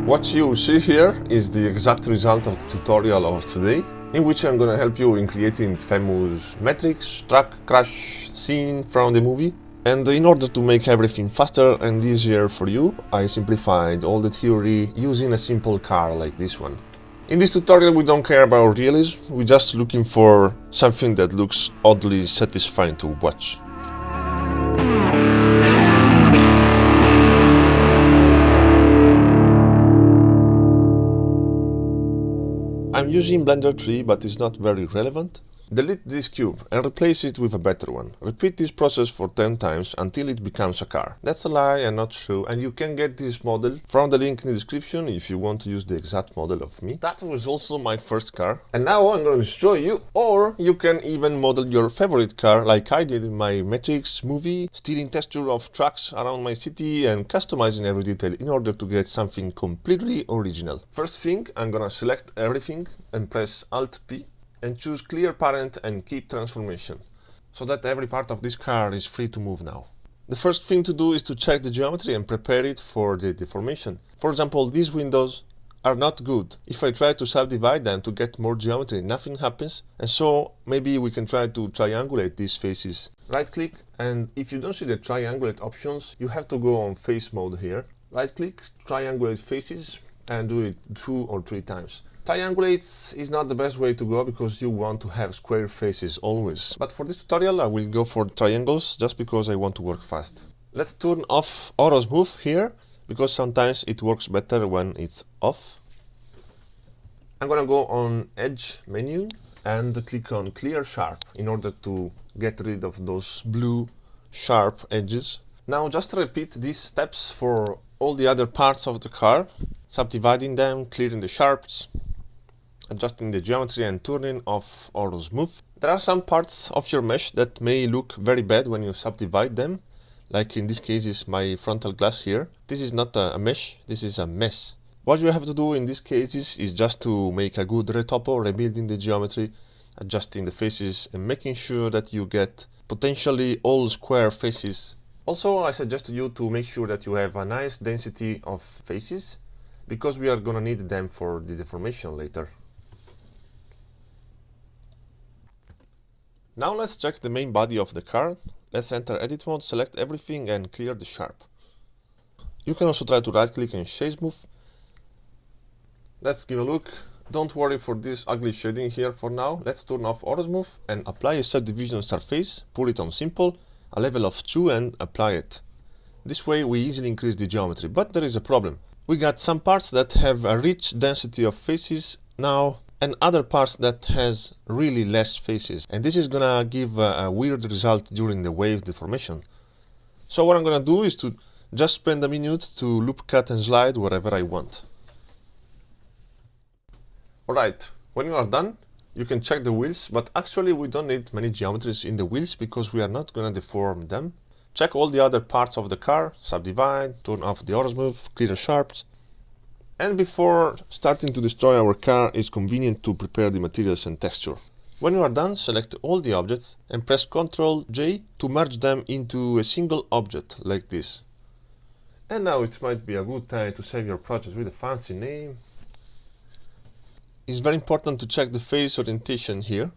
What you see here is the exact result of the tutorial of today, in which I'm gonna help you in creating the famous metrics, track, crash scene from the movie. And in order to make everything faster and easier for you, I simplified all the theory using a simple car like this one. In this tutorial we don't care about realism, we're just looking for something that looks oddly satisfying to watch. I'm using Blender 3, but it's not very relevant. Delete this cube and replace it with a better one. Repeat this process for 10 times until it becomes a car. That's a lie and not true, and you can get this model from the link in the description if you want to use the exact model of me. That was also my first car. And now I'm going to show you. Or you can even model your favorite car like I did in my Matrix movie, stealing texture of tracks around my city and customizing every detail in order to get something completely original. First thing, I'm gonna select everything and press Alt-P. And choose clear parent and keep transformation, so that every part of this car is free to move now. The first thing to do is to check the geometry and prepare it for the deformation. For example, these windows are not good. If I try to subdivide them to get more geometry, nothing happens, and so maybe we can try to triangulate these faces. Right click, and if you don't see the triangulate options, you have to go on face mode here. Right click, triangulate faces, and do it 2 or 3 times. Triangulates is not the best way to go because you want to have square faces always. But for this tutorial I will go for triangles just because I want to work fast. Let's turn off auto smooth here because sometimes it works better when it's off. I'm gonna go on edge menu and click on clear sharp in order to get rid of those blue sharp edges. Now just repeat these steps for all the other parts of the car, subdividing them, clearing the sharps, adjusting the geometry and turning off auto smooth. There are some parts of your mesh that may look very bad when you subdivide them, like in this case is my frontal glass here. This is not a mesh, this is a mess. What you have to do in these cases is just to make a good retopo, rebuilding the geometry, adjusting the faces and making sure that you get potentially all square faces. Also, I suggest you to make sure that you have a nice density of faces, because we are gonna need them for the deformation later. Now let's check the main body of the car. Let's enter edit mode, select everything and clear the sharp. You can also try to right click and shade smooth. Let's give a look. Don't worry for this ugly shading here for now. Let's turn off auto smooth and apply a subdivision surface, put it on simple, a level of 2 and apply it. This way we easily increase the geometry, but there is a problem. We got some parts that have a rich density of faces now and other parts that has really less faces, and this is gonna give a weird result during the wave deformation. So what I'm gonna do is to just spend a minute to loop cut and slide wherever I want. Alright, when you are done you can check the wheels, but actually we don't need many geometries in the wheels because we are not gonna deform them. Check all the other parts of the car, subdivide, turn off the auto smooth, clear the sharps. And before starting to destroy our car, it's convenient to prepare the materials and texture. When you are done, select all the objects and press Ctrl J to merge them into a single object, like this. And now it might be a good time to save your project with a fancy name. It's very important to check the face orientation here.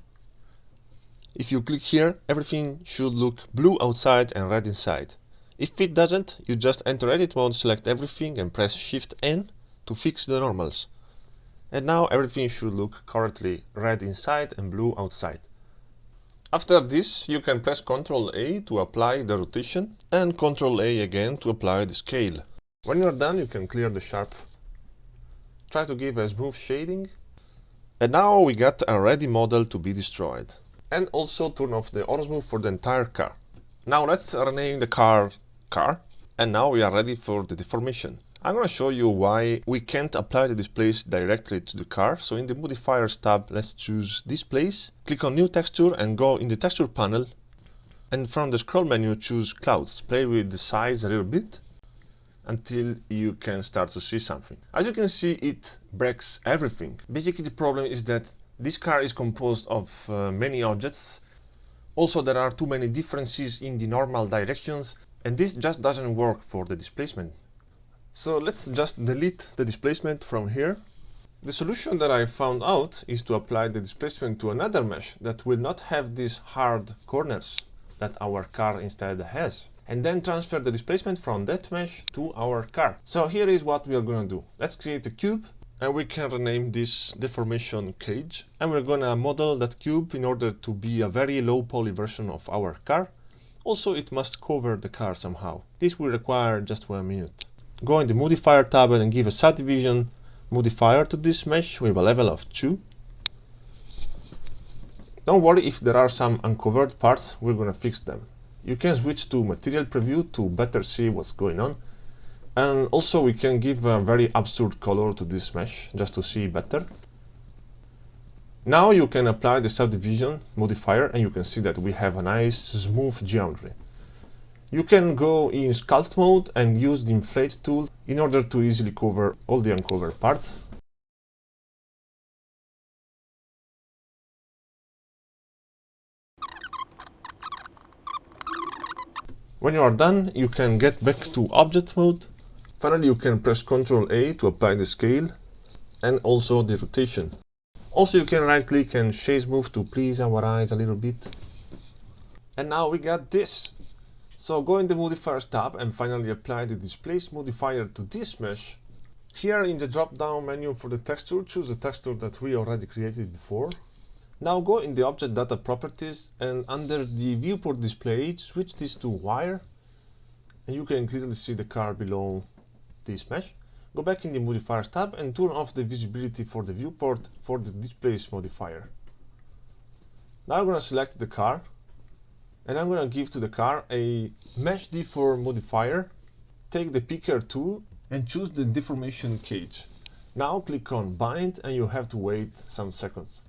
If you click here, everything should look blue outside and red inside. If it doesn't, you just enter edit mode, select everything and press Shift N to fix the normals. And now everything should look correctly red inside and blue outside. After this, you can press Ctrl A to apply the rotation and Ctrl A again to apply the scale. When you're done, you can clear the sharp. Try to give a smooth shading. And now we got a ready model to be destroyed. And also turn off the auto smooth for the entire car. Now let's rename the car car, and now we are ready for the deformation. I'm gonna show you why we can't apply the displays directly to the car. So in the modifiers tab, let's choose displays, click on new texture and go in the texture panel, and from the scroll menu choose clouds. Play with the size a little bit until you can start to see something. As you can see, it breaks everything. Basically the problem is that this car is composed of many objects. Also there are too many differences in the normal directions, and this just doesn't work for the displacement. So let's just delete the displacement from here. The solution that I found out is to apply the displacement to another mesh that will not have these hard corners that our car instead has, and then transfer the displacement from that mesh to our car. So here is what we are going to do. Let's create a cube, and we can rename this deformation cage, and we're going to model that cube in order to be a very low poly version of our car. Also, it must cover the car somehow. This will require just 1 minute. Go in the modifier tab and give a subdivision modifier to this mesh with a level of 2. Don't worry if there are some uncovered parts, we're gonna fix them. You can switch to material preview to better see what's going on. And also we can give a very absurd color to this mesh just to see better. Now you can apply the subdivision modifier and you can see that we have a nice smooth geometry. You can go in sculpt mode and use the inflate tool in order to easily cover all the uncovered parts. When you are done, you can get back to object mode. Finally, you can press Ctrl A to apply the scale and also the rotation. Also, you can right click and shade smooth to please our eyes a little bit. And now we got this. So go in the modifiers tab and finally apply the displace modifier to this mesh. Here in the drop down menu for the texture, choose the texture that we already created before. Now go in the object data properties and under the viewport display, switch this to wire. And you can clearly see the car below this mesh. Go back in the modifiers tab and turn off the visibility for the viewport for the displace modifier. Now I'm going to select the car. And I'm going to give to the car a mesh deform modifier. Take the picker tool and choose the deformation cage. Now click on bind and you have to wait some seconds.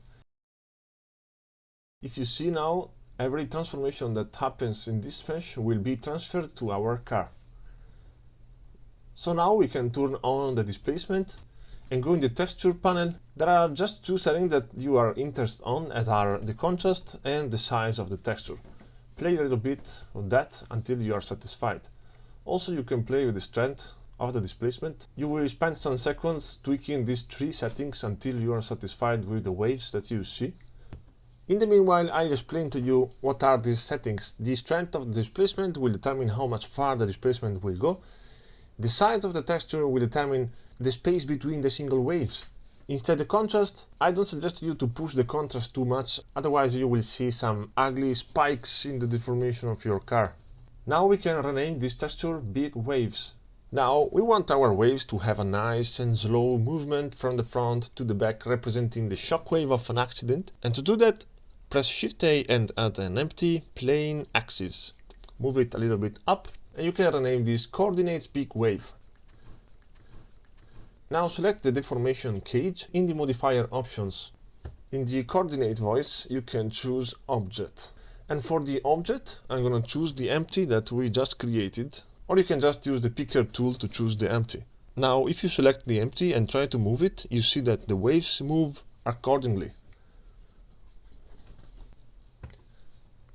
If you see now, every transformation that happens in this mesh will be transferred to our car. So now we can turn on the displacement and go in the texture panel. There are just two settings that you are interested on, that are the contrast and the size of the texture. Play a little bit on that until you are satisfied. Also, you can play with the strength of the displacement. You will spend some seconds tweaking these three settings until you are satisfied with the waves that you see. In the meanwhile, I'll explain to you what are these settings. The strength of the displacement will determine how much far the displacement will go. The size of the texture will determine the space between the single waves. Instead, the contrast, I don't suggest you to push the contrast too much, otherwise you will see some ugly spikes in the deformation of your car. Now we can rename this texture Big Waves. Now we want our waves to have a nice and slow movement from the front to the back, representing the shockwave of an accident. And to do that, press Shift A and add an empty plane axis. Move it a little bit up and you can rename this Coordinates Big Wave. Now select the deformation cage in the modifier options. In the coordinate voice, you can choose object. And for the object, I'm going to choose the empty that we just created, or you can just use the picker tool to choose the empty. Now, if you select the empty and try to move it, you see that the waves move accordingly.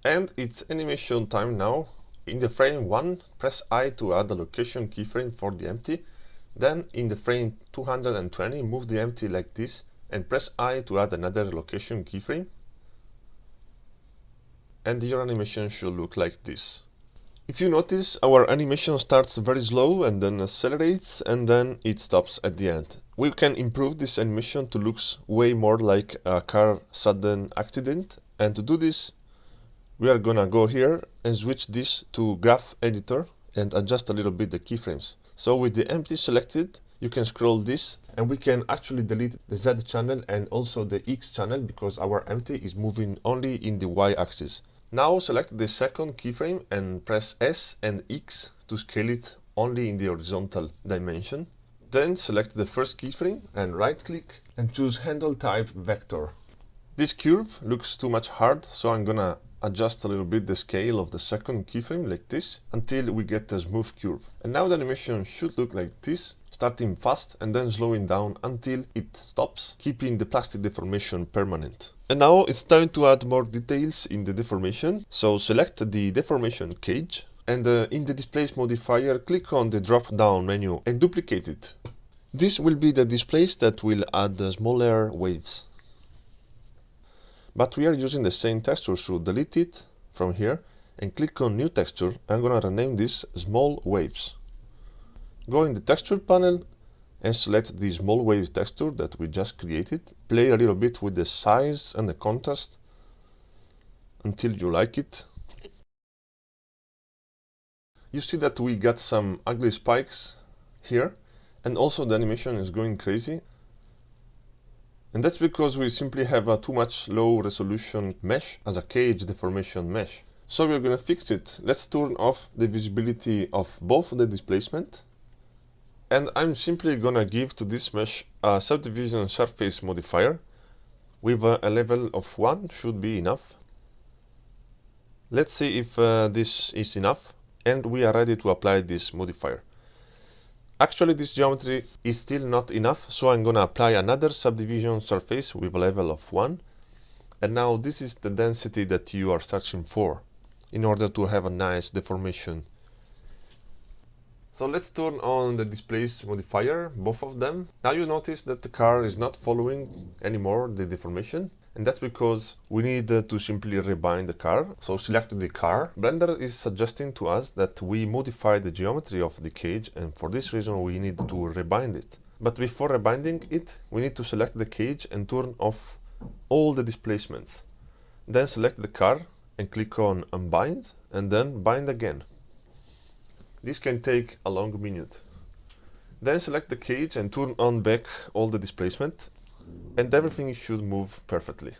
And it's animation time now. In the frame 1, press I to add a location keyframe for the empty. Then in the frame 220, move the empty like this and press I to add another location keyframe. And your animation should look like this. If you notice, our animation starts very slow and then accelerates and then it stops at the end. We can improve this animation to look way more like a car sudden accident, and to do this, we are gonna go here and switch this to graph editor and adjust a little bit the keyframes. So with the empty selected, you can scroll this and we can actually delete the Z channel and also the X channel because our empty is moving only in the Y axis. Now select the second keyframe and press S and X to scale it only in the horizontal dimension. Then select the first keyframe and right click and choose handle type vector. This curve looks too much hard, so I'm gonna adjust a little bit the scale of the second keyframe like this until we get a smooth curve. And now the animation should look like this, starting fast and then slowing down until it stops, keeping the plastic deformation permanent. And now it's time to add more details in the deformation. So select the deformation cage and in the displace modifier, click on the drop-down menu and duplicate it. This will be the displace that will add smaller waves. But we are using the same texture, so delete it from here and click on new texture. I'm gonna rename this small waves. Go in the texture panel and select the small waves texture that we just created. Play a little bit with the size and the contrast until you like it. You see that we got some ugly spikes here, and also the animation is going crazy. And that's because we simply have a too much low resolution mesh as a cage deformation mesh. So we're gonna fix it. Let's turn off the visibility of both the displacement. And I'm simply gonna give to this mesh a subdivision surface modifier with a level of 1 should be enough. Let's see if this is enough, and we are ready to apply this modifier. Actually, this geometry is still not enough, so I'm gonna apply another subdivision surface with a level of 1. And now this is the density that you are searching for in order to have a nice deformation. So let's turn on the displace modifier, both of them. Now you notice that the car is not following anymore the deformation, and that's because we need to simply rebind the car. So select the car. Blender is suggesting to us that we modify the geometry of the cage, and for this reason we need to rebind it. But before rebinding it, we need to select the cage and turn off all the displacements. Then select the car and click on unbind, and then bind again. This can take a long minute. Then select the cage and turn on back all the displacement, and everything should move perfectly.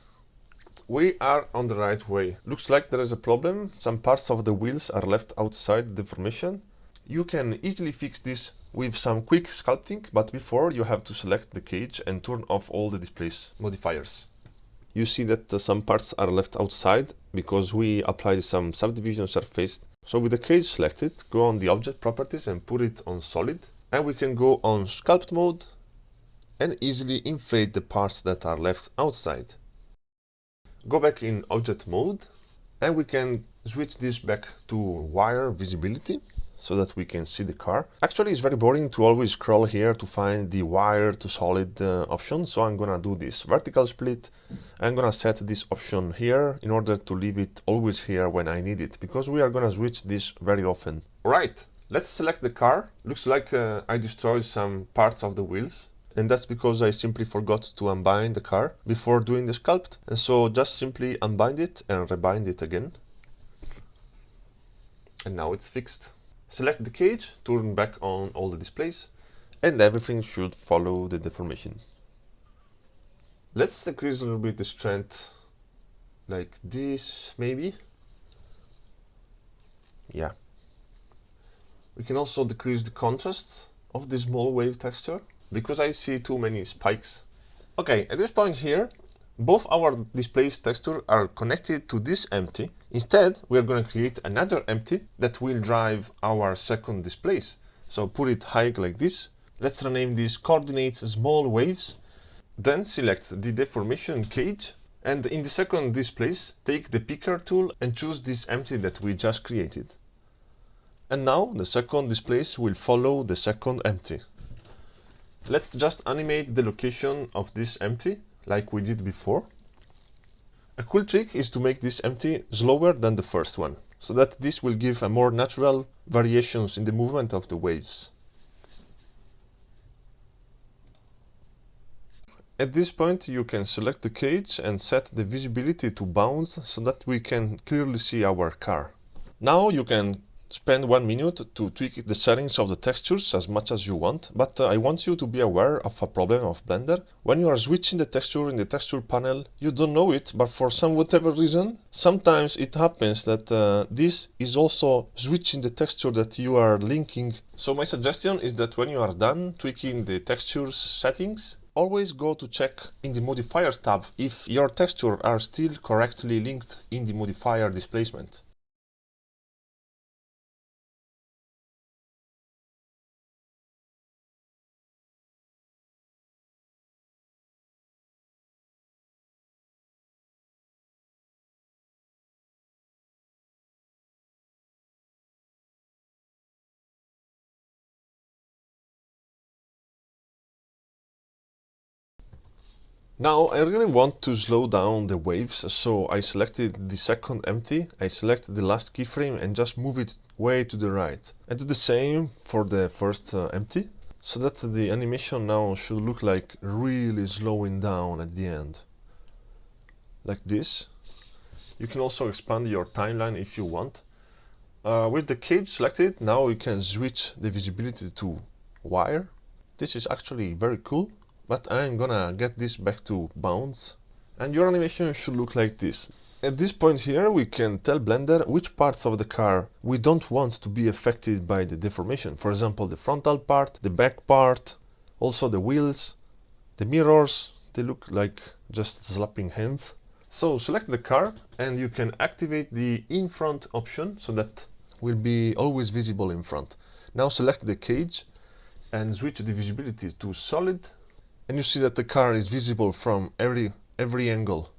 We are on the right way. Looks like there is a problem. Some parts of the wheels are left outside the deformation. You can easily fix this with some quick sculpting, but before you have to select the cage and turn off all the displace modifiers. You see that some parts are left outside because we applied some subdivision surface. So with the cage selected, go on the object properties and put it on solid. And we can go on sculpt mode and easily inflate the parts that are left outside. Go back in object mode and we can switch this back to wire visibility so that we can see the car. Actually, it's very boring to always scroll here to find the wire to solid option, so I'm gonna do this vertical split. I'm gonna set this option here in order to leave it always here when I need it, because we are gonna switch this very often. Alright, let's select the car. Looks like I destroyed some parts of the wheels, and that's because I simply forgot to unbind the car before doing the sculpt, and so just simply unbind it and rebind it again. And now it's fixed. Select the cage, turn back on all the displays, and everything should follow the deformation. Let's decrease a little bit the strength, like this maybe. Yeah. We can also decrease the contrast of the small wave texture, because I see too many spikes. Okay, at this point here, both our displace texture are connected to this empty. Instead, we are going to create another empty that will drive our second displace. So put it high like this. Let's rename this coordinates small waves. Then select the deformation cage. And in the second displace, take the picker tool and choose this empty that we just created. And now the second displace will follow the second empty. Let's just animate the location of this empty like we did before. A cool trick is to make this empty slower than the first one, so that this will give a more natural variations in the movement of the waves. At this point you can select the cage and set the visibility to bounds so that we can clearly see our car. Now you can spend 1 minute to tweak the settings of the textures as much as you want, but I want you to be aware of a problem of Blender. When you are switching the texture in the texture panel, you don't know it, but for some whatever reason, sometimes it happens that this is also switching the texture that you are linking. So my suggestion is that when you are done tweaking the textures settings, always go to check in the modifiers tab if your textures are still correctly linked in the modifier displacement. Now I really want to slow down the waves, so I selected the second empty, I select the last keyframe and just move it way to the right. And do the same for the first empty, so that the animation now should look like really slowing down at the end. Like this. You can also expand your timeline if you want. With the cage selected, now you can switch the visibility to wire. This is actually very cool. But I'm gonna get this back to bounds, and your animation should look like this. At this point here, we can tell Blender which parts of the car we don't want to be affected by the deformation. For example, the frontal part, the back part, also the wheels, the mirrors. They look like just slapping hands. So select the car and you can activate the in front option, so that will be always visible in front. Now select the cage and switch the visibility to solid. And you see that the car is visible from every angle.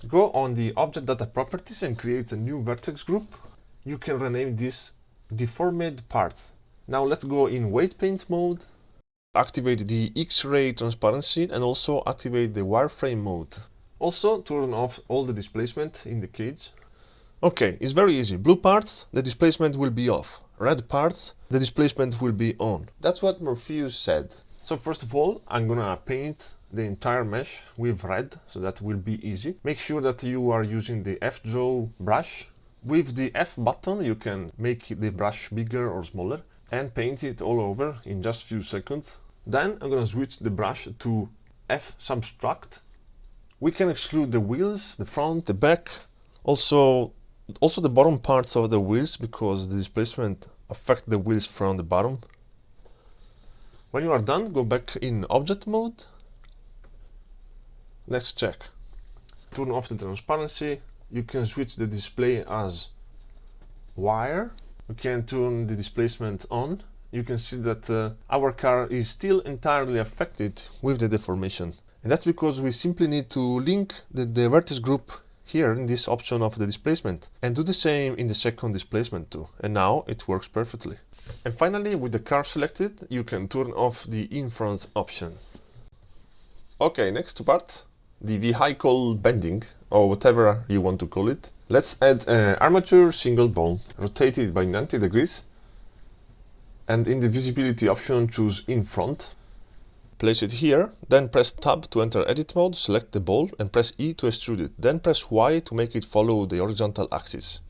Go on the object data properties and create a new vertex group. You can rename this deformed parts. Now let's go in weight paint mode. Activate the X-ray transparency and also activate the wireframe mode. Also turn off all the displacement in the cage. Okay, it's very easy. Blue parts, the displacement will be off. Red parts, the displacement will be on. That's what Morpheus said. So first of all, I'm gonna paint the entire mesh with red, so that will be easy. Make sure that you are using the F-Draw brush. With the F button, you can make the brush bigger or smaller and paint it all over in just a few seconds. Then I'm gonna switch the brush to F subtract. We can exclude the wheels, the front, the back, also the bottom parts of the wheels, because the displacement affects the wheels from the bottom. When you are done, go back in object mode. Let's check. Turn off the transparency. You can switch the display as wire. You can turn the displacement on. You can see that our car is still entirely affected with the deformation. And that's because we simply need to link the vertex group here in this option of the displacement, and do the same in the second displacement too. And now it works perfectly. And finally, with the car selected, you can turn off the in-front option. Okay, next part, the vehicle bending, or whatever you want to call it. Let's add an armature single bone, rotate it by 90 degrees, and in the visibility option, choose in front. Place it here, then press Tab to enter edit mode, select the ball and press E to extrude it, then press Y to make it follow the horizontal axis.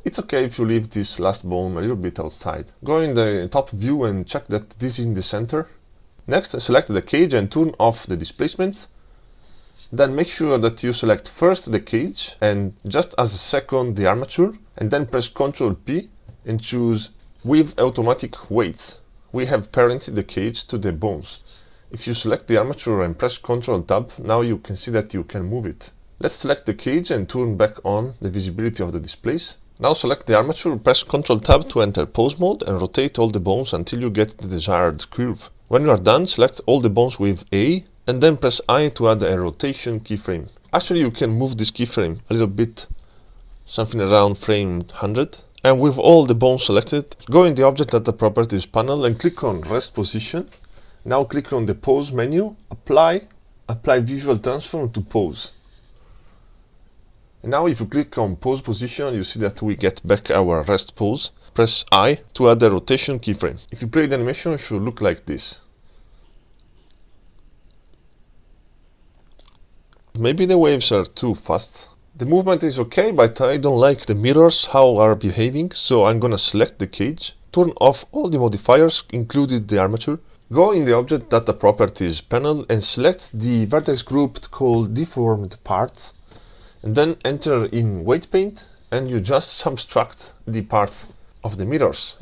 It's okay if you leave this last bone a little bit outside. Go in the top view and check that this is in the center. Next, select the cage and turn off the displacement. Then make sure that you select first the cage and just as a second the armature, and then press Ctrl P and choose with automatic weights. We have parented the cage to the bones. If you select the armature and press Ctrl Tab, now you can see that you can move it. Let's select the cage and turn back on the visibility of the displays. Now select the armature, press Ctrl Tab to enter pose mode and rotate all the bones until you get the desired curve. When you are done, select all the bones with A and then press I to add a rotation keyframe. Actually, you can move this keyframe a little bit, something around frame 100. And with all the bones selected, go in the Object Data Properties panel and click on Rest Position. Now click on the Pose menu, apply Visual Transform to Pose. And now if you click on Pose Position, you see that we get back our rest pose. Press I to add a rotation keyframe. If you play the animation, it should look like this. Maybe the waves are too fast. The movement is okay, but I don't like the mirrors, how are behaving, so I'm gonna select the cage, turn off all the modifiers, including the armature, go in the Object Data Properties panel and select the vertex group called Deformed Parts, and then enter in Weight Paint, and you just subtract the parts of the mirrors.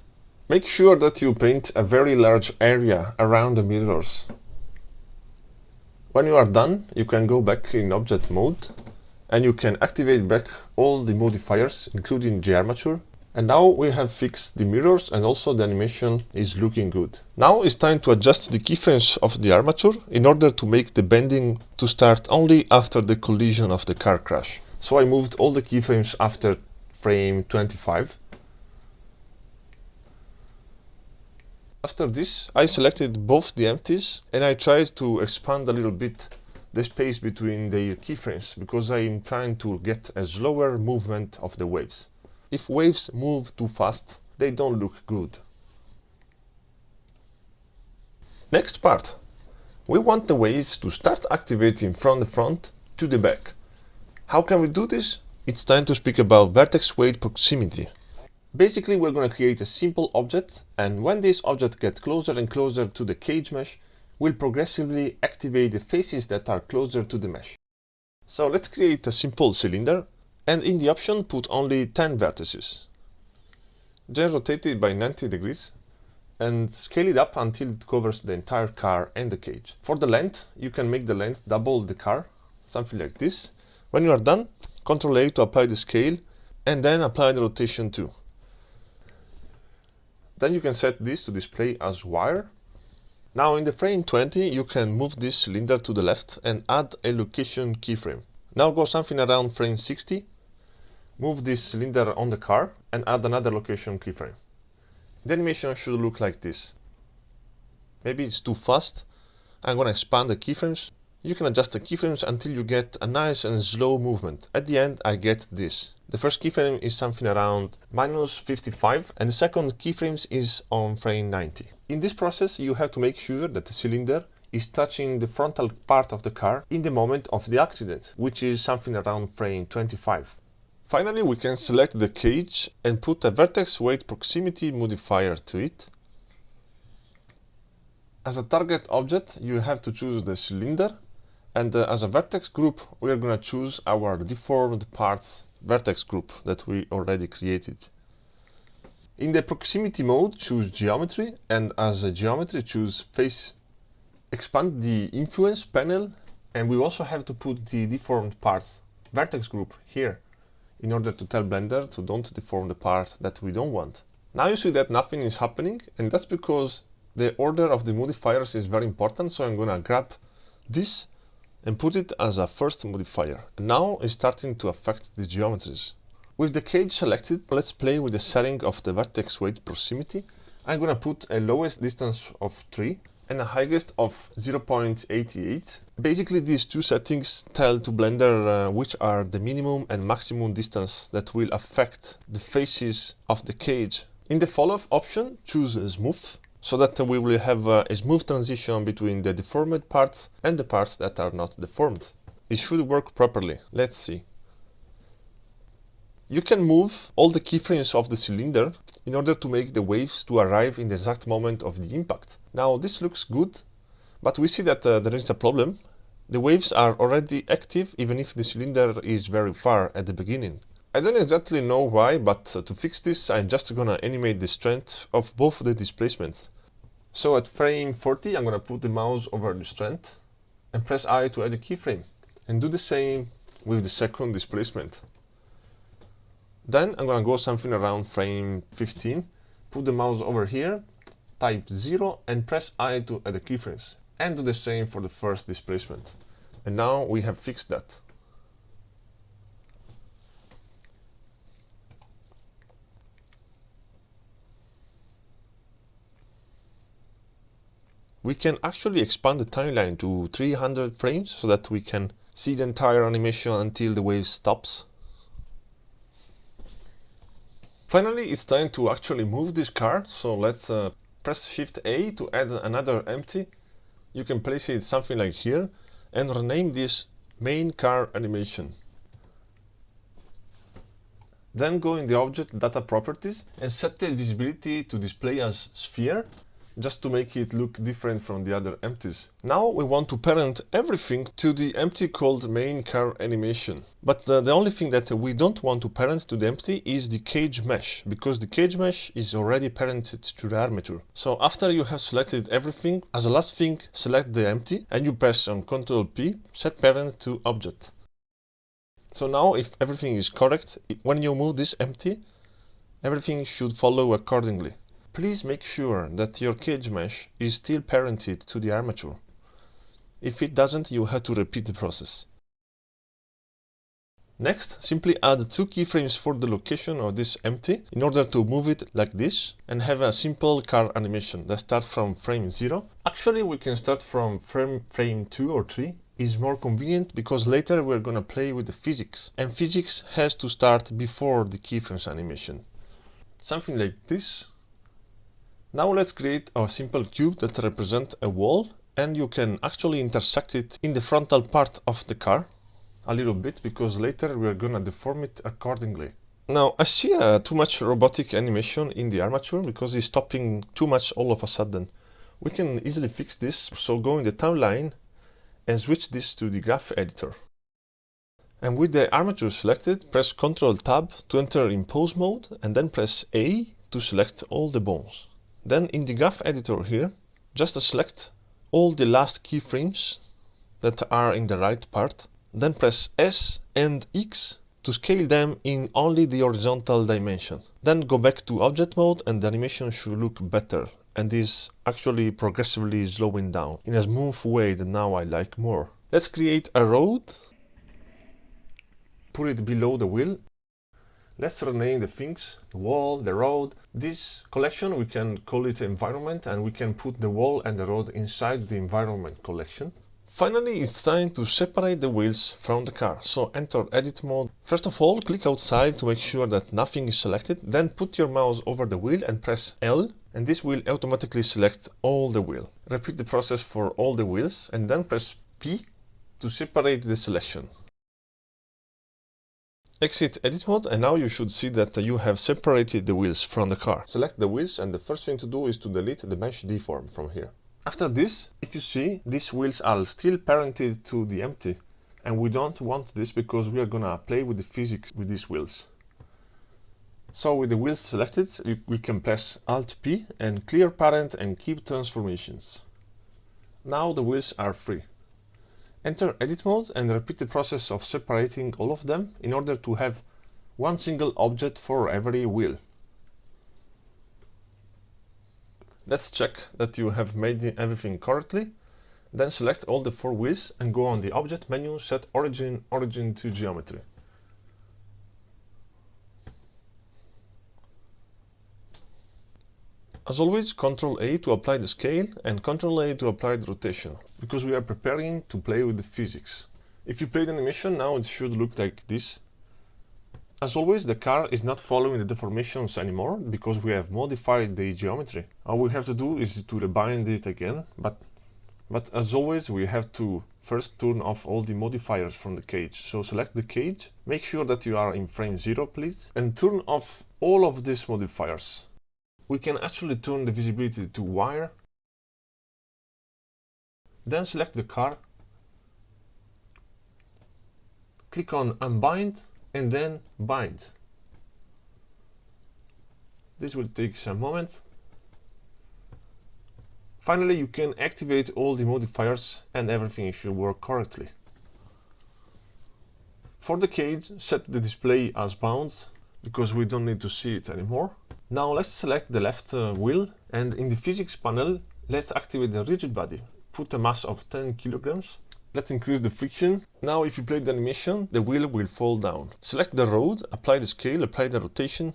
Make sure that you paint a very large area around the mirrors. When you are done, you can go back in Object Mode, and you can activate back all the modifiers, including the armature. And now we have fixed the mirrors and also the animation is looking good. Now it's time to adjust the keyframes of the armature in order to make the bending to start only after the collision of the car crash. So I moved all the keyframes after frame 25. After this, I selected both the empties and I tried to expand a little bit the space between their keyframes because I'm trying to get a slower movement of the waves. If waves move too fast, they don't look good. Next part. We want the waves to start activating from the front to the back. How can we do this? It's time to speak about vertex weight proximity. Basically, we're going to create a simple object, and when this object gets closer and closer to the cage mesh, we'll progressively activate the faces that are closer to the mesh. So let's create a simple cylinder, and in the option put only 10 vertices. Then rotate it by 90 degrees, and scale it up until it covers the entire car and the cage. For the length, you can make the length double the car, something like this. When you are done, Ctrl A to apply the scale, and then apply the rotation too. Then you can set this to display as wire. Now in the frame 20 you can move this cylinder to the left and add a location keyframe. Now go something around frame 60, move this cylinder on the car and add another location keyframe. The animation should look like this. Maybe it's too fast. I'm going to expand the keyframes. You can adjust the keyframes until you get a nice and slow movement. At the end I get this. The first keyframe is something around -55 and the second keyframe is on frame 90. In this process you have to make sure that the cylinder is touching the frontal part of the car in the moment of the accident, which is something around frame 25. Finally, we can select the cage and put a vertex weight proximity modifier to it. As a target object you have to choose the cylinder. And as a vertex group, we are going to choose our deformed parts vertex group that we already created. In the proximity mode, choose geometry, and as a geometry, choose face. Expand the influence panel, and we also have to put the deformed parts vertex group here in order to tell Blender to don't deform the part that we don't want. Now you see that nothing is happening, and that's because the order of the modifiers is very important, so I'm going to grab this and put it as a first modifier. And now it's starting to affect the geometries. With the cage selected, let's play with the setting of the vertex weight proximity. I'm gonna put a lowest distance of 3 and a highest of 0.88. Basically these two settings tell to Blender which are the minimum and maximum distance that will affect the faces of the cage. In the fall-off option, choose smooth, so that we will have a smooth transition between the deformed parts and the parts that are not deformed. It should work properly. Let's see. You can move all the keyframes of the cylinder in order to make the waves to arrive in the exact moment of the impact. Now this looks good, but we see that there is a problem. The waves are already active even if the cylinder is very far at the beginning. I don't exactly know why, but to fix this I'm just gonna animate the strength of both the displacements. So at frame 40 I'm gonna put the mouse over the strength and press I to add a keyframe, and do the same with the second displacement. Then I'm gonna go something around frame 15, put the mouse over here, type 0 and press I to add the keyframes, and do the same for the first displacement. And now we have fixed that. We can actually expand the timeline to 300 frames so that we can see the entire animation until the wave stops. Finally, it's time to actually move this car, so let's press Shift A to add another empty. You can place it something like here and rename this main car animation. Then go in the object data properties and set the visibility to display as sphere, just to make it look different from the other empties. Now we want to parent everything to the empty called main car animation. But the only thing that we don't want to parent to the empty is the cage mesh, because the cage mesh is already parented to the armature. So after you have selected everything, as a last thing, select the empty and you press on Ctrl P, set parent to object. So now if everything is correct, when you move this empty, everything should follow accordingly. Please make sure that your cage mesh is still parented to the armature. If it doesn't, you have to repeat the process. Next, simply add 2 keyframes for the location of this empty in order to move it like this and have a simple car animation that starts from frame 0. Actually, we can start from frame 2 or 3. is more convenient because later we're gonna play with the physics, and physics has to start before the keyframes animation. Something like this. Now let's create a simple cube that represents a wall, and you can actually intersect it in the frontal part of the car a little bit because later we're gonna deform it accordingly. Now I see too much robotic animation in the armature because it's stopping too much all of a sudden. We can easily fix this, so go in the timeline and switch this to the graph editor. And with the armature selected, press Ctrl Tab to enter in pose mode and then press A to select all the bones. Then in the graph editor here, just select all the last keyframes that are in the right part, then press S and X to scale them in only the horizontal dimension. Then go back to object mode and the animation should look better and is actually progressively slowing down in a smooth way that now I like more. Let's create a road, put it below the wheel. Let's rename the things, the wall, the road. This collection we can call it environment, and we can put the wall and the road inside the environment collection. Finally, it's time to separate the wheels from the car, so enter edit mode. First of all, click outside to make sure that nothing is selected, then put your mouse over the wheel and press L, and this will automatically select all the wheel. Repeat the process for all the wheels, and then press P to separate the selection. Exit edit mode, and now you should see that you have separated the wheels from the car. Select the wheels, and the first thing to do is to delete the mesh deform from here. After this, if you see, these wheels are still parented to the empty, and we don't want this because we are gonna play with the physics with these wheels. So with the wheels selected, we can press Alt P and clear parent and keep transformations. Now the wheels are free. Enter edit mode and repeat the process of separating all of them in order to have one single object for every wheel. Let's check that you have made everything correctly. Then select all the 4 wheels and go on the object menu, set origin to geometry. As always, Ctrl A to apply the scale and Ctrl A to apply the rotation, because we are preparing to play with the physics. If you play the animation now, it should look like this. As always, the car is not following the deformations anymore because we have modified the geometry. All we have to do is to rebind it again, but as always we have to first turn off all the modifiers from the cage. So select the cage, make sure that you are in frame 0 please, and turn off all of these modifiers. We can actually turn the visibility to wire. Then select the car, click on unbind and then bind. This will take some moment. Finally, you can activate all the modifiers and everything should work correctly. For the cage, set the display as bound because we don't need to see it anymore. Now let's select the left wheel, and in the physics panel, let's activate the rigid body. Put a mass of 10 kilograms. Let's increase the friction. Now if you play the animation, the wheel will fall down. Select the road, apply the scale, apply the rotation,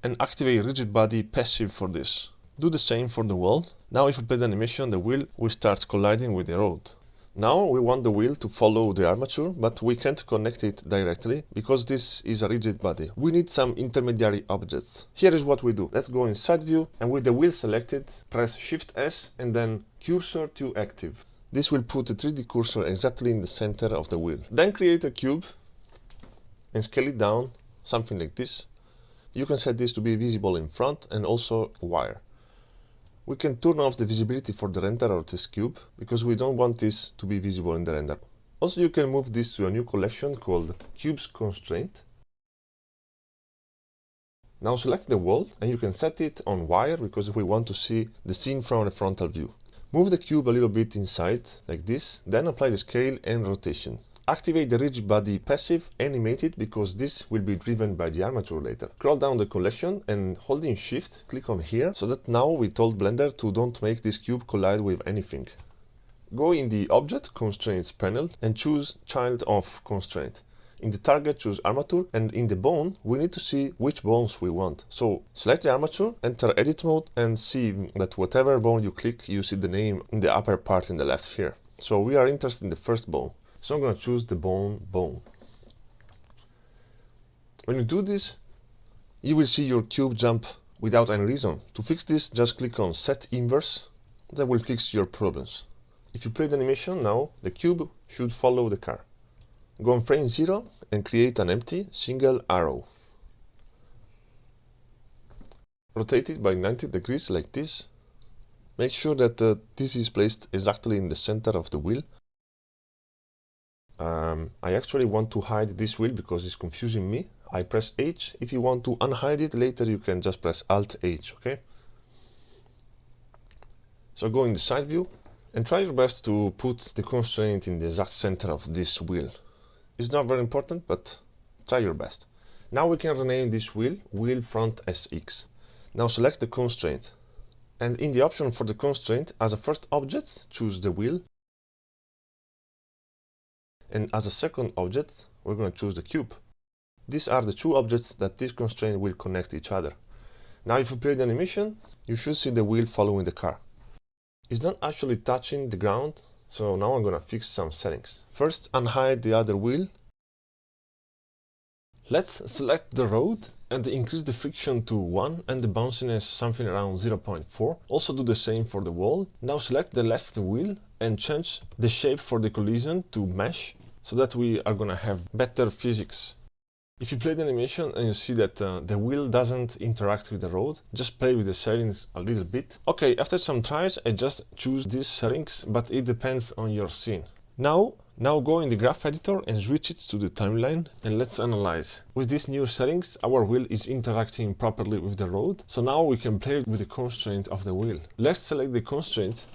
and activate rigid body passive for this. Do the same for the wall. Now if you play the animation, the wheel will start colliding with the road. Now we want the wheel to follow the armature, but we can't connect it directly because this is a rigid body. We need some intermediary objects. Here is what we do. Let's go in side view, and with the wheel selected, press Shift S and then cursor to active. This will put the 3D cursor exactly in the center of the wheel. Then create a cube and scale it down, something like this. You can set this to be visible in front and also wire. We can turn off the visibility for the render of this cube because we don't want this to be visible in the render. Also, you can move this to a new collection called Cubes Constraint. Now select the wall and you can set it on wire because we want to see the scene from the frontal view. Move the cube a little bit inside, like this, then apply the scale and rotation. Activate the rigid body passive, animate it because this will be driven by the armature later. Scroll down the collection and holding Shift, click on here, so that now we told Blender to don't make this cube collide with anything. Go in the Object Constraints panel and choose Child of Constraint. In the target, choose armature, and in the bone, we need to see which bones we want. So select the armature, enter edit mode, and see that whatever bone you click, you see the name in the upper part in the left here. So we are interested in the first bone. So I'm going to choose the bone. When you do this, you will see your cube jump without any reason. To fix this, just click on Set Inverse. That will fix your problems. If you play the animation now, the cube should follow the car. Go on frame 0 and create an empty single arrow. Rotate it by 90 degrees like this. Make sure that this is placed exactly in the center of the wheel. I actually want to hide this wheel because it's confusing me. I press H. If you want to unhide it later, you can just press Alt H, okay? So go in the side view and try your best to put the constraint in the exact center of this wheel. It's not very important, but try your best. Now we can rename this wheel Front SX. Now select the constraint, and in the option for the constraint, as a first object, choose the wheel, and as a second object, we're going to choose the cube. These are the two objects that this constraint will connect each other. Now if you play the animation, you should see the wheel following the car. It's not actually touching the ground, so now I'm going to fix some settings. First, unhide the other wheel. Let's select the road and increase the friction to 1 and the bounciness something around 0.4. Also do the same for the wall. Now select the left wheel and change the shape for the collision to mesh so that we are going to have better physics. If you play the animation and you see that the wheel doesn't interact with the road, just play with the settings a little bit. Okay, after some tries, I just choose these settings, but it depends on your scene. Now go in the graph editor and switch it to the timeline, and let's analyze. With these new settings, our wheel is interacting properly with the road, so now we can play with the constraint of the wheel. Let's select the constraint.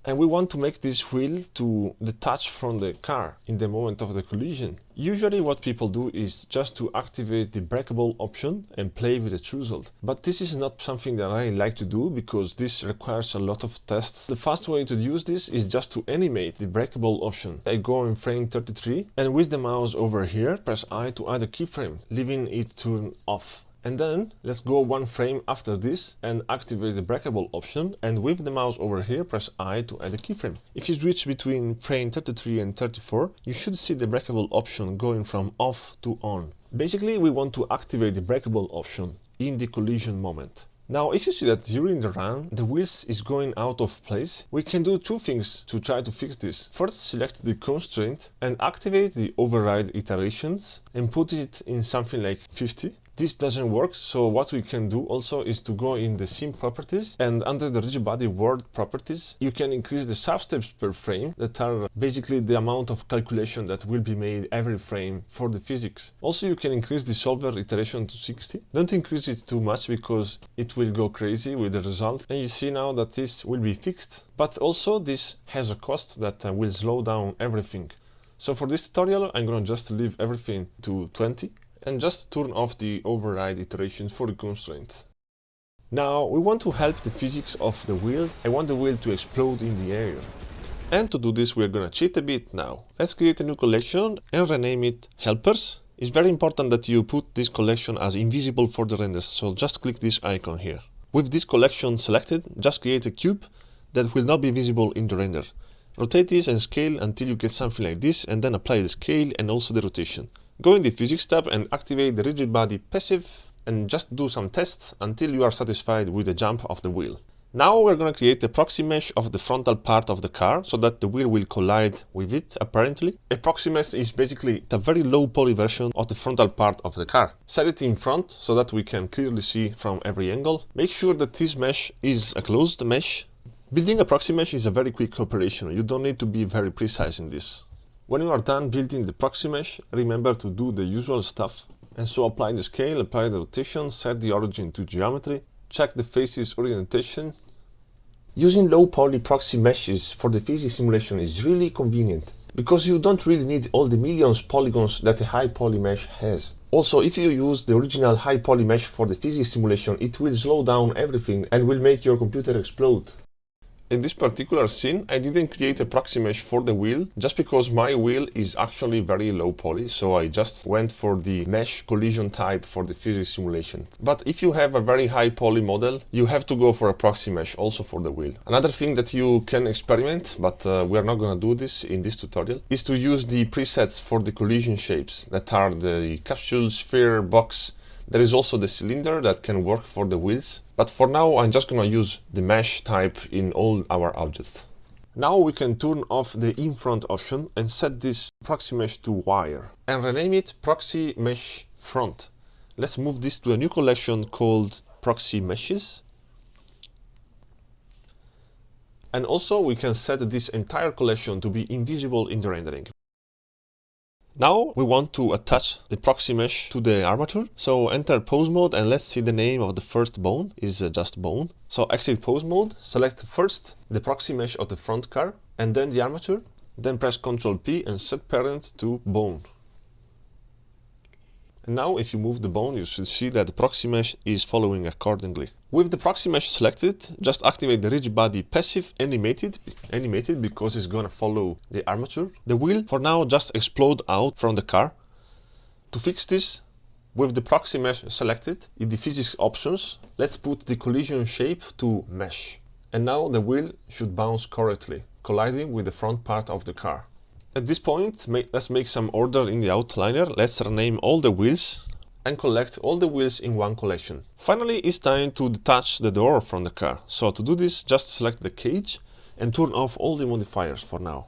And we want to make this wheel to detach from the car in the moment of the collision. Usually what people do is just to activate the breakable option and play with the choosel. But this is not something that I like to do because this requires a lot of tests. The fast way to use this is just to animate the breakable option. I go in frame 33 and with the mouse over here, press I to add a keyframe, leaving it turned off. And then let's go one frame after this and activate the breakable option, and with the mouse over here press I to add a keyframe. If you switch between frame 33 and 34, you should see the breakable option going from off to on. Basically we want to activate the breakable option in the collision moment. Now if you see that during the run the wheels is going out of place, we can do two things to try to fix this. First, select the constraint and activate the override iterations and put it in something like 50. This doesn't work, so what we can do also is to go in the sim properties, and under the rigid body world properties you can increase the substeps per frame that are basically the amount of calculation that will be made every frame for the physics. Also you can increase the solver iteration to 60. Don't increase it too much because it will go crazy with the result, and you see now that this will be fixed. But also this has a cost that will slow down everything. So for this tutorial I'm gonna just leave everything to 20 and just turn off the override iterations for the constraints. Now we want to help the physics of the wheel. I want the wheel to explode in the air. And to do this we're gonna cheat a bit now. Let's create a new collection and rename it Helpers. It's very important that you put this collection as invisible for the renders, so just click this icon here. With this collection selected, just create a cube that will not be visible in the render. Rotate this and scale until you get something like this, and then apply the scale and also the rotation. Go in the physics tab and activate the rigid body passive and just do some tests until you are satisfied with the jump of the wheel. Now we're going to create a proxy mesh of the frontal part of the car so that the wheel will collide with it apparently. A proxy mesh is basically a very low poly version of the frontal part of the car. Set it in front so that we can clearly see from every angle. Make sure that this mesh is a closed mesh. Building a proxy mesh is a very quick operation. You don't need to be very precise in this. When you are done building the proxy mesh, remember to do the usual stuff. And so apply the scale, apply the rotation, set the origin to geometry, check the face's orientation. Using low poly proxy meshes for the physics simulation is really convenient, because you don't really need all the millions polygons that a high poly mesh has. Also, if you use the original high poly mesh for the physics simulation, it will slow down everything and will make your computer explode. In this particular scene, I didn't create a proxy mesh for the wheel just because my wheel is actually very low poly, so I just went for the mesh collision type for the physics simulation. But if you have a very high poly model, you have to go for a proxy mesh also for the wheel. Another thing that you can experiment, but we are not going to do this in this tutorial, is to use the presets for the collision shapes that are the capsule, sphere, box. There is also the cylinder that can work for the wheels, but for now I'm just gonna use the mesh type in all our objects. Now we can turn off the in front option and set this proxy mesh to wire and rename it proxy mesh front. Let's move this to a new collection called proxy meshes. And also we can set this entire collection to be invisible in the rendering. Now we want to attach the proxy mesh to the armature, so enter pose mode and let's see the name of the first bone is just bone. So exit pose mode, select first the proxy mesh of the front car and then the armature, then press Ctrl P and set parent to bone. And now if you move the bone, you should see that the proxy mesh is following accordingly. With the proxy mesh selected, just activate the rigid body passive animated because it's gonna follow the armature. The wheel for now just explode out from the car. To fix this, with the proxy mesh selected, in the physics options, let's put the collision shape to mesh. And now the wheel should bounce correctly, colliding with the front part of the car. At this point, let's make some order in the outliner. Let's rename all the wheels and collect all the wheels in one collection. Finally, it's time to detach the door from the car. So to do this, just select the cage and turn off all the modifiers for now.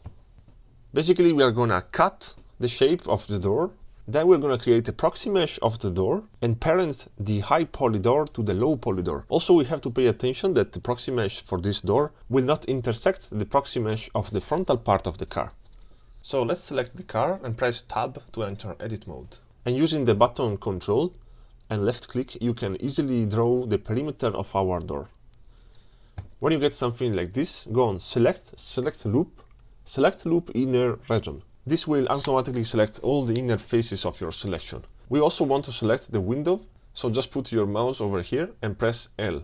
Basically, we are gonna cut the shape of the door. Then we're gonna create a proxy mesh of the door and parent the high poly door to the low poly door. Also, we have to pay attention that the proxy mesh for this door will not intersect the proxy mesh of the frontal part of the car. So let's select the car and press Tab to enter edit mode. And using the button Control and left click, you can easily draw the perimeter of our door. When you get something like this, go on select loop inner region. This will automatically select all the inner faces of your selection. We also want to select the window, so just put your mouse over here and press L.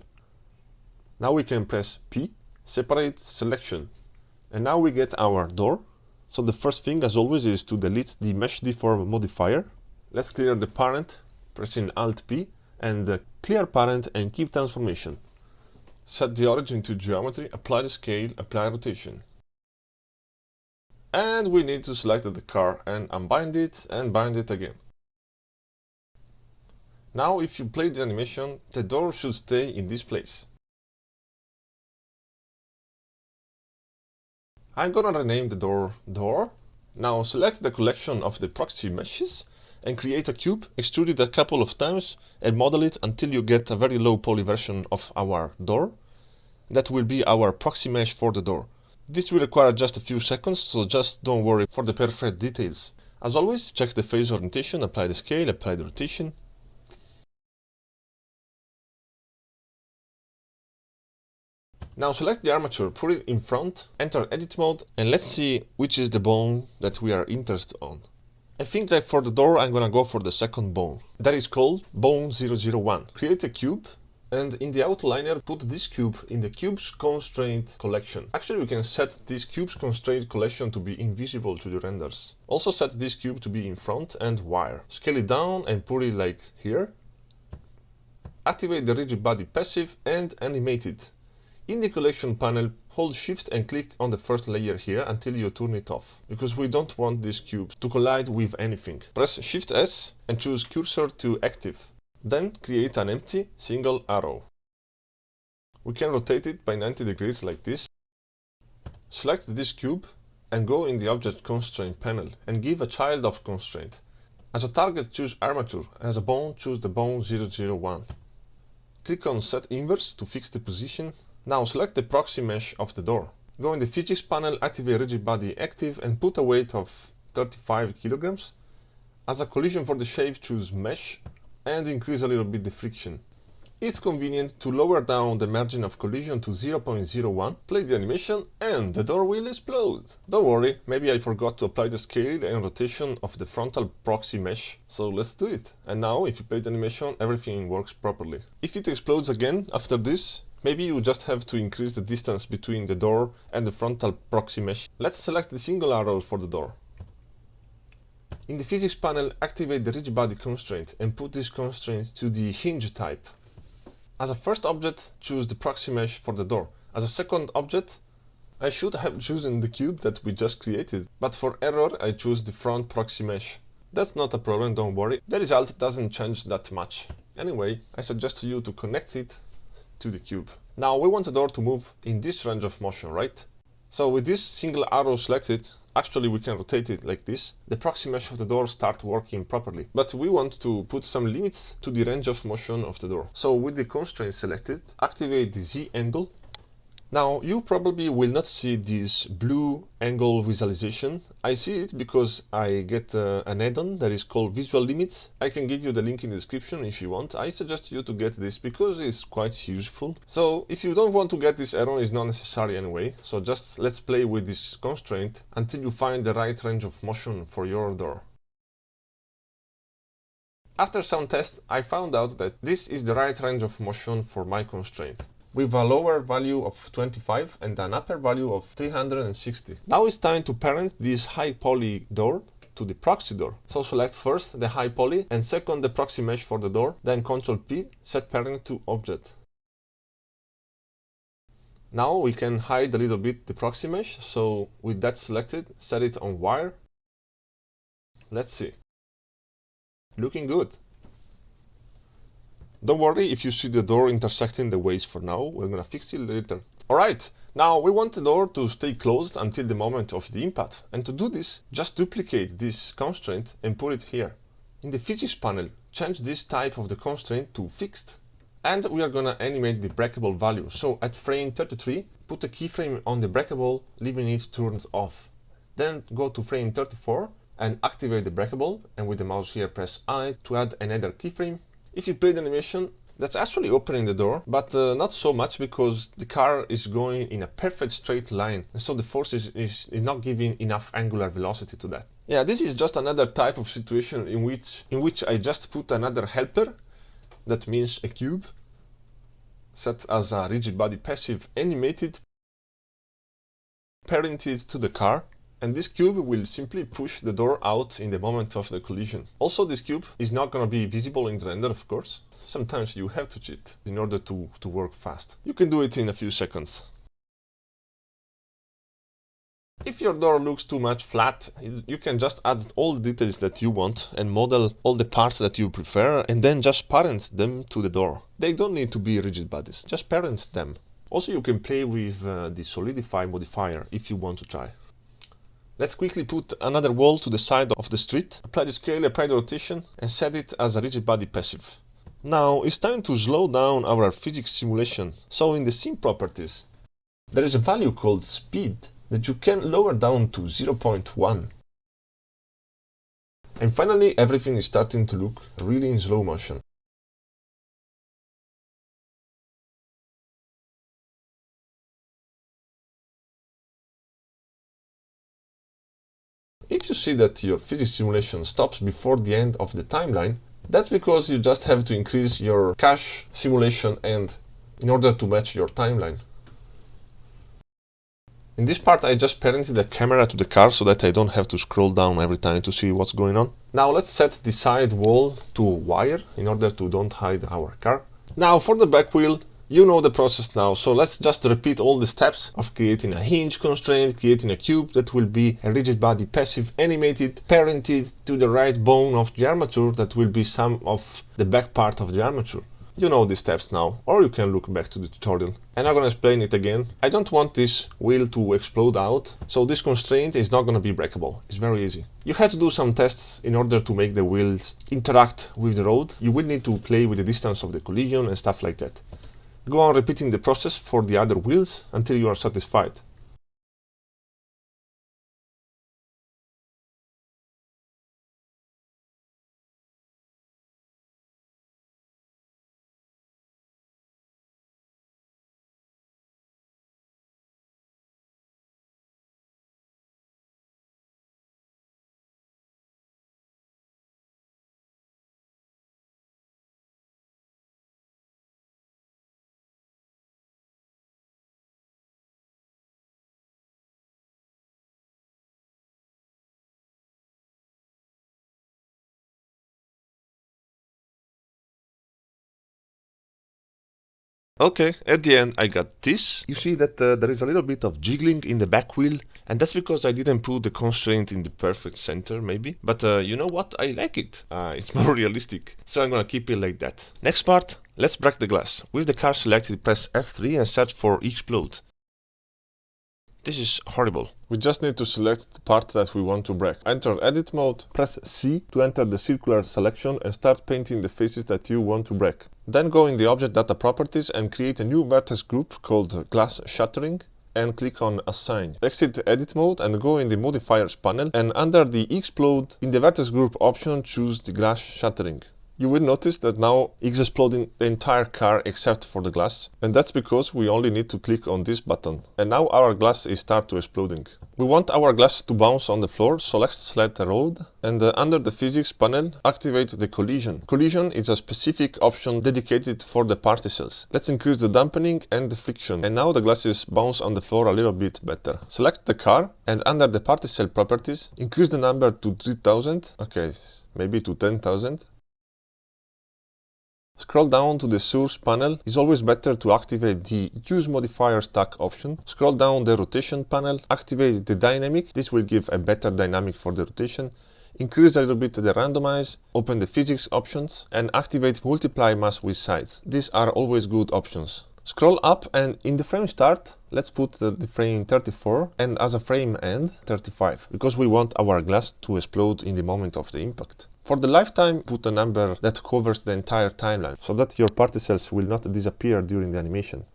Now we can press P, separate selection. And now we get our door. So the first thing, as always, is to delete the mesh deform modifier. Let's clear the parent, pressing Alt P, and clear parent and keep transformation. Set the origin to geometry, apply the scale, apply rotation. And we need to select the car and unbind it and bind it again. Now if you play the animation, the door should stay in this place. I'm gonna rename the door. Now select the collection of the proxy meshes and create a cube, extrude it a couple of times and model it until you get a very low poly version of our door. That will be our proxy mesh for the door. This will require just a few seconds, so just don't worry for the perfect details. As always, check the face orientation, apply the scale, apply the rotation. Now select the armature, put it in front, enter edit mode, and let's see which is the bone that we are interested on. I think that for the door I'm gonna go for the second bone. That is called bone 001. Create a cube and in the outliner put this cube in the cubes constraint collection. Actually we can set this cubes constraint collection to be invisible to the renders. Also set this cube to be in front and wire. Scale it down and put it like here. Activate the rigid body passive and animate it. In the collection panel, hold shift and click on the first layer here until you turn it off, because we don't want this cube to collide with anything. Press shift S and choose cursor to active. Then create an empty single arrow. We can rotate it by 90 degrees like this. Select this cube and go in the object constraint panel and give a child of constraint. As a target, choose armature. As a bone, choose the bone 001. Click on set inverse to fix the position. Now select the proxy mesh of the door. Go in the physics panel, activate rigid body active and put a weight of 35 kilograms. As a collision for the shape, choose mesh and increase a little bit the friction. It's convenient to lower down the margin of collision to 0.01, play the animation and the door will explode. Don't worry, maybe I forgot to apply the scale and rotation of the frontal proxy mesh, so let's do it. And now if you play the animation, everything works properly. If it explodes again after this, Maybe you just have to increase the distance between the door and the frontal proxy mesh. Let's select the single arrow for the door. In the physics panel, activate the rigid body constraint and put this constraint to the hinge type. As a first object, choose the proxy mesh for the door. As a second object, I should have chosen the cube that we just created, but for error I choose the front proxy mesh. That's not a problem, don't worry. The result doesn't change that much. Anyway, I suggest you to connect it to the cube. Now we want the door to move in this range of motion, right? So with this single arrow selected, actually we can rotate it like this. The proxy mesh of the door starts working properly. But we want to put some limits to the range of motion of the door. So with the constraint selected, activate the Z angle. Now you probably will not see this blue angle visualization. I see it because I get an add-on that is called Visual Limits. I can give you the link in the description if you want. I suggest you to get this because it's quite useful. So if you don't want to get this add-on, it's not necessary anyway. So just let's play with this constraint until you find the right range of motion for your door. After some tests, I found out that this is the right range of motion for my constraint, with a lower value of 25 and an upper value of 360. Now it's time to parent this high poly door to the proxy door. So select first the high poly and second the proxy mesh for the door, then Ctrl P, set parent to object. Now we can hide a little bit the proxy mesh, so with that selected, set it on wire. Let's see. Looking good. Don't worry if you see the door intersecting the ways for now, we're gonna fix it later. Alright, now we want the door to stay closed until the moment of the impact, and to do this, just duplicate this constraint and put it here. In the physics panel, change this type of the constraint to fixed, and we are gonna animate the breakable value. So at frame 33, put a keyframe on the breakable, leaving it turned off. Then go to frame 34 and activate the breakable, and with the mouse here press I to add another keyframe. If you play the animation, that's actually opening the door, but not so much because the car is going in a perfect straight line, and so the force is not giving enough angular velocity to that. Yeah, this is just another type of situation in which I just put another helper, that means a cube, set as a rigid body passive animated, parented to the car, and this cube will simply push the door out in the moment of the collision. Also, this cube is not going to be visible in the render, of course. Sometimes you have to cheat in order to work fast. You can do it in a few seconds. If your door looks too much flat, you can just add all the details that you want and model all the parts that you prefer and then just parent them to the door. They don't need to be rigid bodies, just parent them. Also, you can play with the solidify modifier if you want to try. Let's quickly put another wall to the side of the street, apply the scale, apply the rotation, and set it as a rigid body passive. Now it's time to slow down our physics simulation. So in the scene properties, there is a value called speed that you can lower down to 0.1. And finally, everything is starting to look really in slow motion. If you see that your physics simulation stops before the end of the timeline, that's because you just have to increase your cache simulation end in order to match your timeline. In this part, I just parented the camera to the car so that I don't have to scroll down every time to see what's going on. Now let's set the side wall to wire in order to don't hide our car. Now for the back wheel, you know the process now, so let's just repeat all the steps of creating a hinge constraint, creating a cube that will be a rigid body passive animated, parented to the right bone of the armature that will be some of the back part of the armature. You know these steps now, or you can look back to the tutorial. And I'm gonna explain it again. I don't want this wheel to explode out, so this constraint is not gonna be breakable. It's very easy. You have to do some tests in order to make the wheels interact with the road. You will need to play with the distance of the collision and stuff like that. Go on repeating the process for the other wheels until you are satisfied. Okay, at the end I got this. You see that there is a little bit of jiggling in the back wheel, and that's because I didn't put the constraint in the perfect center, maybe. But you know what? I like it. It's more realistic. So I'm gonna keep it like that. Next part, let's break the glass. With the car selected, press F3 and search for explode. This is horrible. We just need to select the part that we want to break. Enter edit mode, press C to enter the circular selection and start painting the faces that you want to break. Then go in the object data properties and create a new vertex group called glass shattering and click on assign. Exit edit mode and go in the modifiers panel, and under the explode in the vertex group option choose the glass shattering. You will notice that now it's exploding the entire car except for the glass, and that's because we only need to click on this button. And now our glass is start to exploding. We want our glass to bounce on the floor, so let's select the road, and under the physics panel activate the collision. Collision is a specific option dedicated for the particles. Let's increase the dampening and the friction, and now the glasses bounce on the floor a little bit better. Select the car, and under the particle properties increase the number to 3000, okay, maybe to 10,000. Scroll down to the source panel. It's always better to activate the use modifier stack option. Scroll down the rotation panel, activate the dynamic. This will give a better dynamic for the rotation. Increase a little bit the randomize, open the physics options, and activate multiply mass with size. These are always good options. Scroll up, and in the frame start, let's put the frame 34 and as a frame end 35, because we want our glass to explode in the moment of the impact. For the lifetime, put a number that covers the entire timeline, so that your particles will not disappear during the animation.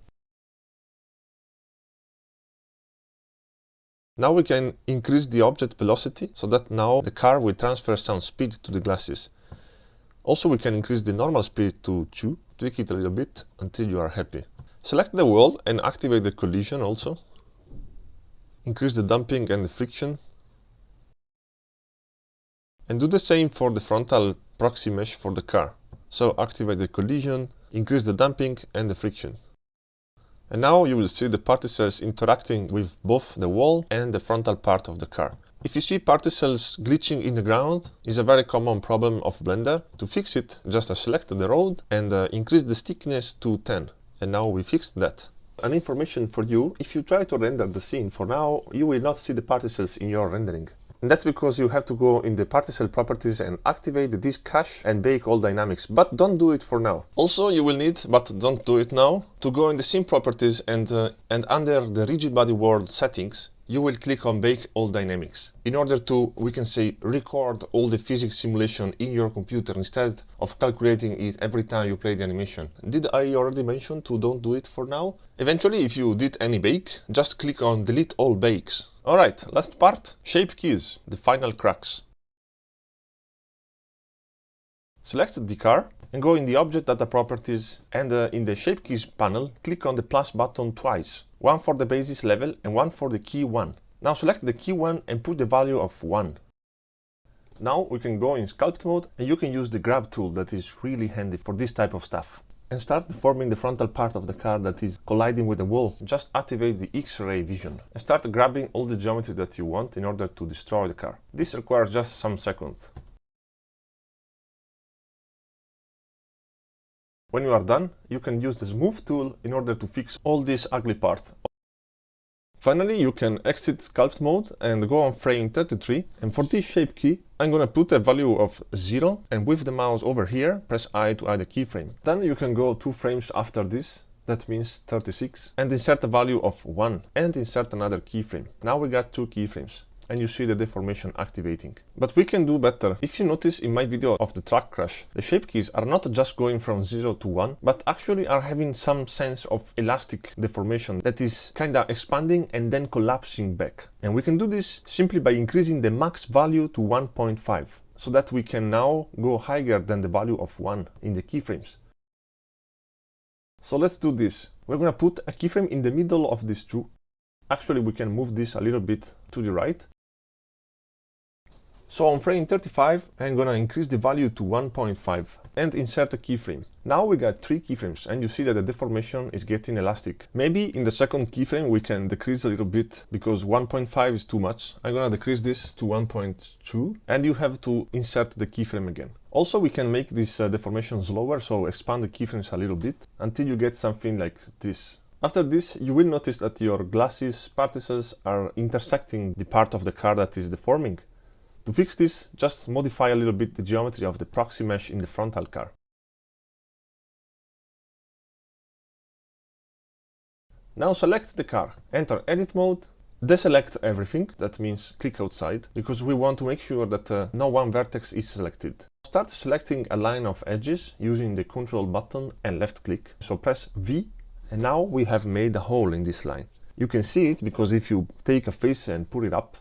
Now we can increase the object velocity, so that now the car will transfer some speed to the glasses. Also, we can increase the normal speed to 2, tweak it a little bit until you are happy. Select the wall and activate the collision also. Increase the damping and the friction. And do the same for the frontal proxy mesh for the car. So activate the collision, increase the damping and the friction. And now you will see the particles interacting with both the wall and the frontal part of the car. If you see particles glitching in the ground, it's a very common problem of Blender. To fix it, just select the road and increase the stickiness to 10. And now we fixed that. An information for you, if you try to render the scene for now, you will not see the particles in your rendering. And that's because you have to go in the particle properties and activate the disk cache and bake all dynamics, but don't do it for now. Also, you will need, but don't do it now, to go in the scene properties and under the rigid body world settings, you will click on bake all dynamics in order to, we can say, record all the physics simulation in your computer instead of calculating it every time you play the animation. Did I already mention to don't do it for now? Eventually, if you did any bake, just click on delete all bakes. Alright, last part, shape keys, the final crux. Select the car and go in the object data properties, and in the shape keys panel, click on the plus button twice, one for the basis level and one for the key 1. Now select the key 1 and put the value of 1. Now we can go in sculpt mode, and you can use the grab tool that is really handy for this type of stuff. And start deforming the frontal part of the car that is colliding with the wall. Just activate the X-ray vision and start grabbing all the geometry that you want in order to destroy the car. This requires just some seconds. When you are done, you can use the smooth tool in order to fix all these ugly parts. Finally, you can exit sculpt mode and go on frame 33, and for this shape key, I'm gonna put a value of 0, and with the mouse over here, press I to add a keyframe. Then you can go 2 frames after this, that means 36, and insert a value of 1, and insert another keyframe. Now we got 2 keyframes, and you see the deformation activating. But we can do better. If you notice in my video of the track crash, the shape keys are not just going from 0 to 1, but actually are having some sense of elastic deformation that is kinda expanding and then collapsing back. And we can do this simply by increasing the max value to 1.5, so that we can now go higher than the value of 1 in the keyframes. So let's do this. We're gonna put a keyframe in the middle of these two. Actually, we can move this a little bit to the right. So on frame 35, I'm gonna increase the value to 1.5. and insert a keyframe. Now we got 3 keyframes, and you see that the deformation is getting elastic. Maybe in the second keyframe we can decrease a little bit, because 1.5 is too much. I'm gonna decrease this to 1.2, and you have to insert the keyframe again. Also, we can make this deformation slower, so expand the keyframes a little bit until you get something like this. After this, you will notice that your glasses particles are intersecting the part of the car that is deforming. To fix this, just modify a little bit the geometry of the proxy mesh in the frontal car. Now select the car, enter edit mode, deselect everything, that means click outside, because we want to make sure that no one vertex is selected. Start selecting a line of edges using the control button and left click. So press V, and now we have made a hole in this line. You can see it because if you take a face and pull it up,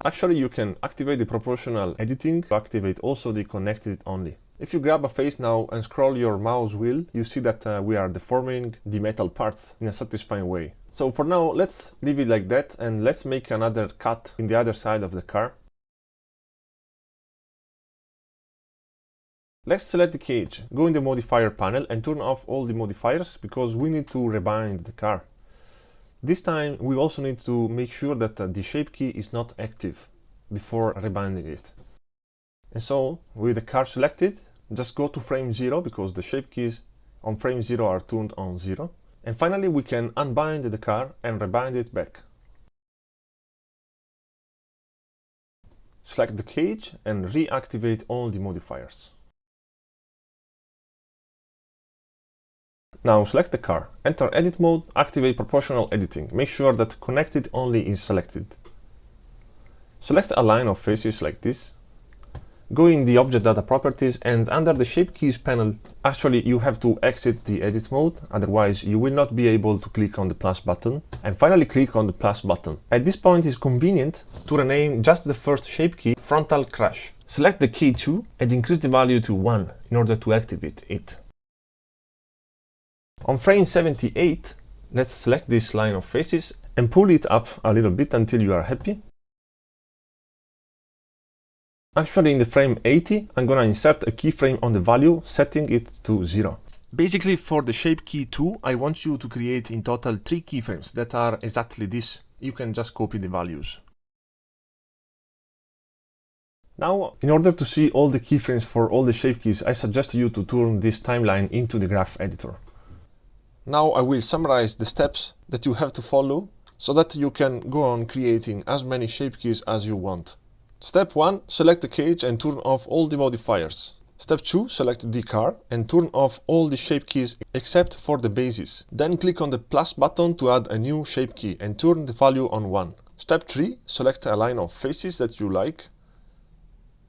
actually you can activate the proportional editing to activate also the connected only. If you grab a face now and scroll your mouse wheel, you see that we are deforming the metal parts in a satisfying way. So for now, let's leave it like that, and let's make another cut in the other side of the car. Let's select the cage, go in the modifier panel and turn off all the modifiers because we need to rebind the car. This time we also need to make sure that the shape key is not active before rebinding it. And so, with the car selected, just go to frame 0 because the shape keys on frame 0 are turned on 0. And finally we can unbind the car and rebind it back. Select the cage and reactivate all the modifiers. Now select the car, enter edit mode, activate proportional editing. Make sure that connected only is selected. Select a line of faces like this. Go in the object data properties, and under the shape keys panel, actually you have to exit the edit mode, otherwise you will not be able to click on the plus button, and finally click on the plus button. At this point it's convenient to rename just the first shape key frontal crash. Select the key 2 and increase the value to 1 in order to activate it. On frame 78, let's select this line of faces and pull it up a little bit until you are happy. Actually, in the frame 80, I'm gonna insert a keyframe on the value, setting it to 0. Basically, for the shape key 2, I want you to create in total 3 keyframes that are exactly this. You can just copy the values. Now, in order to see all the keyframes for all the shape keys, I suggest you to turn this timeline into the graph editor. Now I will summarize the steps that you have to follow so that you can go on creating as many shape keys as you want. Step 1, select the cage and turn off all the modifiers. Step 2, select the car and turn off all the shape keys except for the bases. Then click on the plus button to add a new shape key and turn the value on 1. Step 3, select a line of faces that you like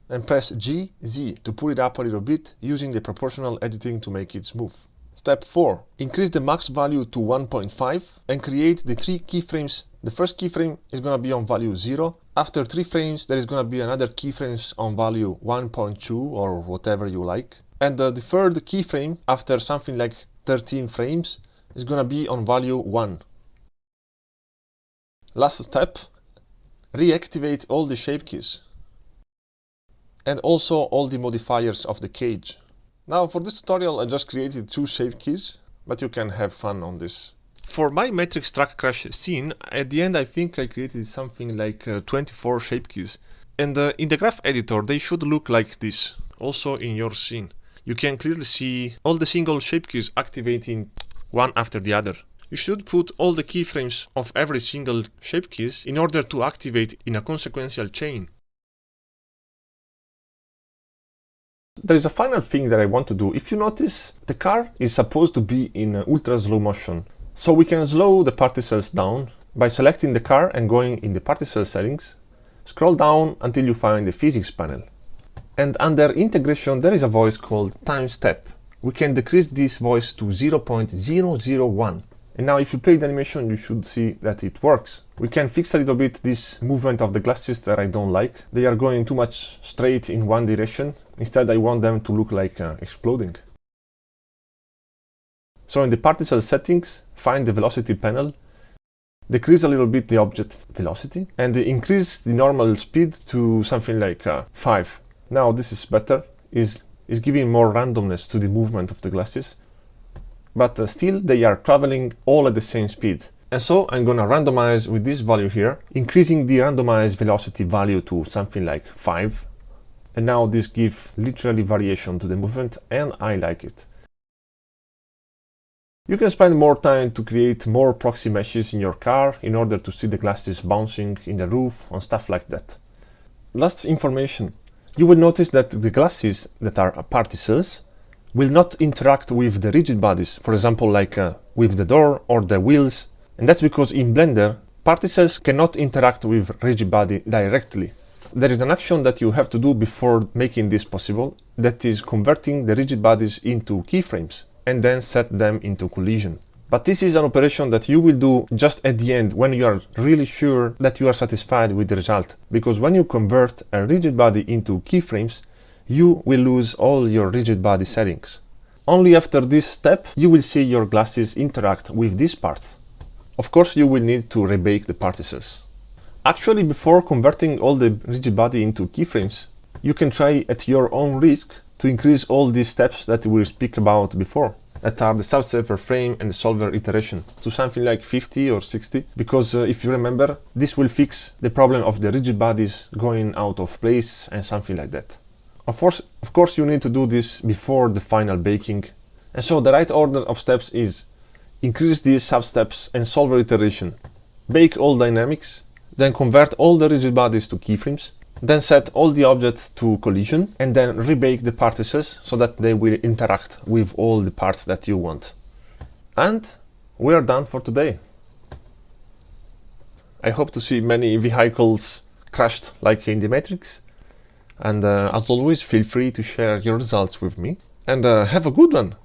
and press G, Z to pull it up a little bit using the proportional editing to make it smooth. Step 4. Increase the max value to 1.5 and create the 3 keyframes. The first keyframe is going to be on value 0. After 3 frames there is going to be another keyframes on value 1.2 or whatever you like. And the third keyframe after something like 13 frames is going to be on value 1. Last step. Reactivate all the shape keys. And also all the modifiers of the cage. Now for this tutorial I just created 2 shape keys, but you can have fun on this. For my matrix track crash scene, at the end I think I created something like 24 shape keys. And in the graph editor they should look like this, also in your scene. You can clearly see all the single shape keys activating one after the other. You should put all the keyframes of every single shape keys in order to activate in a consequential chain. There is a final thing that I want to do. If you notice, the car is supposed to be in ultra slow motion. So we can slow the particles down by selecting the car and going in the particle settings. Scroll down until you find the physics panel. And under integration there is a voice called time step. We can decrease this voice to 0.001. And now if you play the animation you should see that it works. We can fix a little bit this movement of the glasses that I don't like. They are going too much straight in one direction. Instead I want them to look like exploding. So in the particle settings, find the velocity panel, decrease a little bit the object velocity, and increase the normal speed to something like 5. Now this is better. It's is giving more randomness to the movement of the glasses, but still they are traveling all at the same speed. And so I'm gonna randomize with this value here, increasing the randomized velocity value to something like 5. And now this gives literally variation to the movement, and I like it. You can spend more time to create more proxy meshes in your car in order to see the glasses bouncing in the roof and stuff like that. Last information. You will notice that the glasses that are particles will not interact with the rigid bodies, for example, like with the door or the wheels. And that's because in Blender, particles cannot interact with rigid body directly. There is an action that you have to do before making this possible, that is converting the rigid bodies into keyframes and then set them into collision. But this is an operation that you will do just at the end when you are really sure that you are satisfied with the result. Because when you convert a rigid body into keyframes, you will lose all your rigid body settings. Only after this step, you will see your glasses interact with these parts. Of course, you will need to rebake the particles. Actually, before converting all the rigid body into keyframes, you can try at your own risk to increase all these steps that we speak about before, that are the substep per frame and the solver iteration, to something like 50 or 60, because if you remember, this will fix the problem of the rigid bodies going out of place and something like that. Of course, you need to do this before the final baking, and so the right order of steps is increase these substeps and solver iteration, bake all dynamics, then convert all the rigid bodies to keyframes, then set all the objects to collision, and then rebake the particles so that they will interact with all the parts that you want. And we are done for today. I hope to see many vehicles crashed like in the Matrix. And as always, feel free to share your results with me. And have a good one!